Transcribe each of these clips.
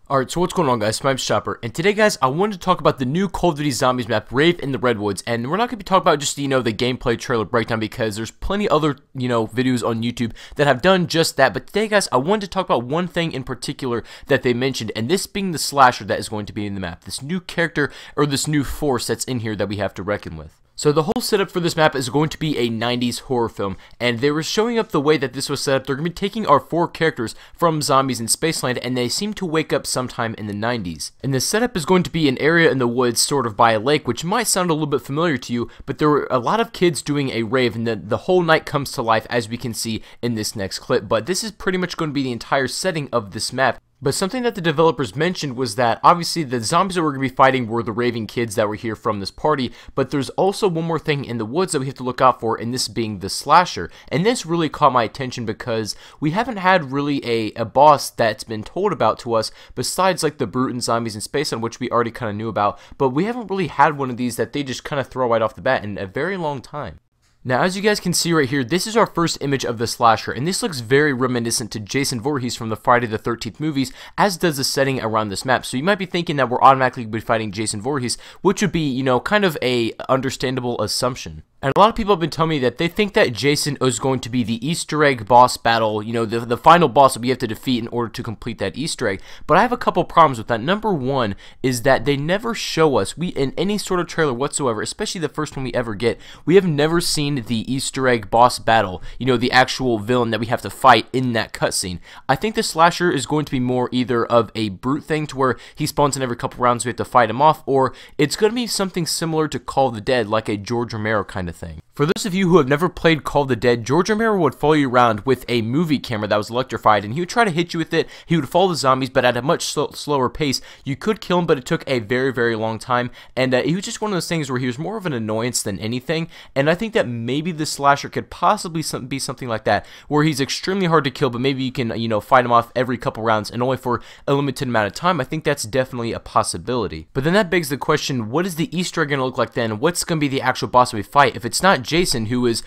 Alright, so what's going on, guys? My name's Chopper, and today, guys, I wanted to talk about the new Call of Duty Zombies map, Rave in the Redwoods, and we're not going to be talking about just, the gameplay trailer breakdown, because there's plenty other, videos on YouTube that have done just that, but today, guys, I wanted to talk about one thing in particular that they mentioned, and this being the slasher that is going to be in the map, this new character, or this new force that's in here that we have to reckon with. So the whole setup for this map is going to be a 90s horror film, and they were showing up the way that this was set up. They're going to be taking our 4 characters from Zombies in Spaceland, and they seem to wake up sometime in the 90s. And the setup is going to be an area in the woods, sort of by a lake, which might sound a little bit familiar to you, but there were a lot of kids doing a rave, and the whole night comes to life, as we can see in this next clip. But this is pretty much going to be the entire setting of this map. But something that the developers mentioned was that obviously the zombies that we're going to be fighting were the raving kids that were here from this party, but there's also one more thing in the woods that we have to look out for, and this being the slasher. And this really caught my attention because we haven't had really a boss that's been told about to us besides like the brute and Zombies in Spaceland, which we already kind of knew about, but we haven't really had one of these that they just kind of throw right off the bat in a very long time. Now, as you guys can see right here, this is our first image of the slasher, and this looks very reminiscent to Jason Voorhees from the Friday the 13th movies, as does the setting around this map. So you might be thinking that we're automatically going to be fighting Jason Voorhees, which would be, kind of a understandable assumption. And a lot of people have been telling me that they think that Jason is going to be the Easter egg boss battle, the final boss that we have to defeat in order to complete that Easter egg. But I have a couple problems with that. Number one is that they never show us, in any sort of trailer whatsoever, especially the first one we ever get, we have never seen the Easter egg boss battle, the actual villain that we have to fight in that cutscene. I think the slasher is going to be more either of a brute thing to where he spawns in every couple rounds, we have to fight him off, or it's going to be something similar to Call of the Dead, like a George Romero kind of thing. For those of you who have never played Call of the Dead, George Romero would follow you around with a movie camera that was electrified, and he would try to hit you with it. He would follow the zombies, but at a much slower pace. You could kill him, but it took a very, very long time, and he was just one of those things where he was more of an annoyance than anything, and I think that maybe the slasher could possibly be something like that, where he's extremely hard to kill, but maybe you can, fight him off every couple rounds, and only for a limited amount of time. I think that's definitely a possibility. But then that begs the question, what is the Easter egg going to look like then? What's going to be the actual boss we fight? If it's not Jason, who is,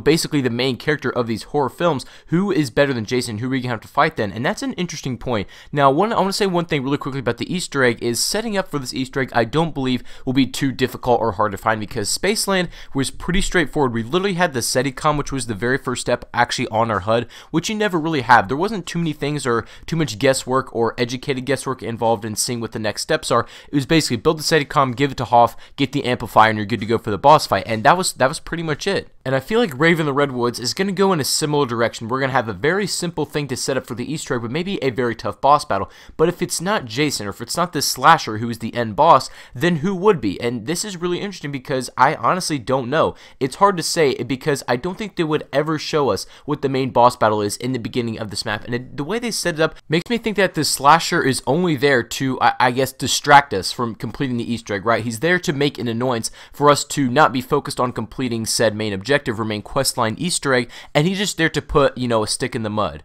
basically the main character of these horror films, who is better than Jason? Who are we going to have to fight then? And that's an interesting point. Now, I want to say one thing really quickly about the Easter egg is setting up for this Easter egg, I don't believe will be too difficult or hard to find, because Spaceland was pretty straightforward. We literally had the SETICOM, which was the very first step actually on our HUD, which you never really have. There wasn't too many things or too much guesswork or educated guesswork involved in seeing what the next steps are. It was basically build the SETICOM, give it to Hoff, get the amplifier, and you're good to go for the boss fight. And that was pretty much it. And I feel like Rave in the Redwoods is going to go in a similar direction. We're going to have a very simple thing to set up for the Easter egg, but maybe a very tough boss battle. But if it's not Jason, or if it's not this slasher who is the end boss, then who would be? And this is really interesting because I honestly don't know. It's hard to say because I don't think they would ever show us what the main boss battle is in the beginning of this map. And the way they set it up makes me think that the slasher is only there to, I guess, distract us from completing the Easter egg, right? He's there to make an annoyance for us to not be focused on completing said main objective or main questline Easter egg, and he's just there to put, a stick in the mud.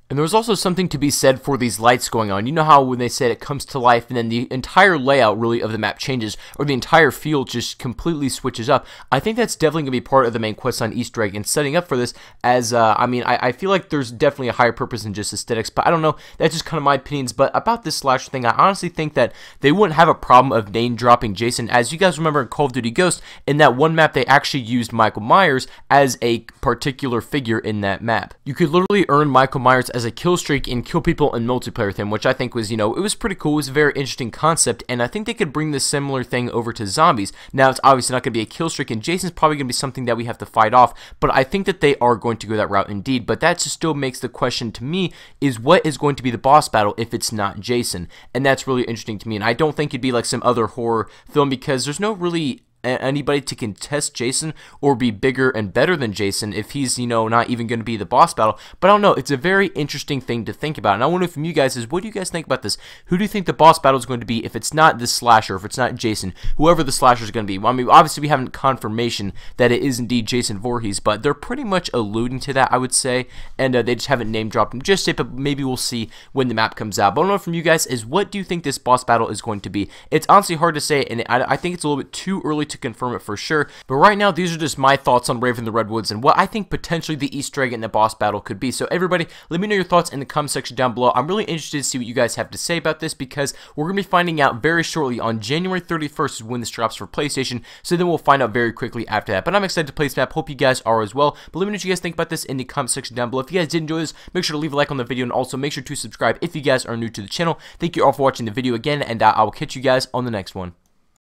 And there was also something to be said for these lights going on. You know how when they said it comes to life and then the entire layout really of the map changes, or the entire field just completely switches up? I think that's definitely going to be part of the main questline Easter egg, and setting up for this as, I feel like there's definitely a higher purpose than just aesthetics, but I don't know, that's just kind of my opinions. But about this slasher thing, I honestly think that they wouldn't have a problem of name dropping Jason. As you guys remember in Call of Duty Ghost, in that one map they actually used Michael Myers as a particular figure in that map. You could literally earn Michael Myers as a kill streak and kill people in multiplayer with him, which I think was, it was pretty cool. It was a very interesting concept, and I think they could bring this similar thing over to zombies. Now, it's obviously not going to be a kill streak, and Jason's probably going to be something that we have to fight off, but I think that they are going to go that route indeed. But that just still makes the question to me is, what is going to be the boss battle if it's not Jason? And that's really interesting to me, and I don't think it'd be like some other horror film, because there's no really anybody to contest Jason or be bigger and better than Jason if he's, not even going to be the boss battle. But I don't know, it's a very interesting thing to think about, and I want to know from you guys is, what do you guys think about this? Who do you think the boss battle is going to be if it's not this slasher, if it's not Jason, whoever the slasher is going to be? Well, I mean, obviously we haven't confirmation that it is indeed Jason Voorhees, but they're pretty much alluding to that, I would say, and they just haven't name dropped him just yet, but maybe we'll see when the map comes out. But I want to know from you guys is, what do you think this boss battle is going to be? It's honestly hard to say, and I think it's a little bit too early to confirm it for sure. But right now, these are just my thoughts on Rave in the Redwoods and what I think potentially the Easter egg in the boss battle could be. So everybody, let me know your thoughts in the comment section down below. I'm really interested to see what you guys have to say about this, because we're going to be finding out very shortly. On January 31st is when this drops for PlayStation, so then we'll find out very quickly after that. But I'm excited to play this map. Hope you guys are as well. But let me know what you guys think about this in the comment section down below. If you guys did enjoy this, make sure to leave a like on the video, and also make sure to subscribe if you guys are new to the channel. Thank you all for watching the video again, and I will catch you guys on the next one.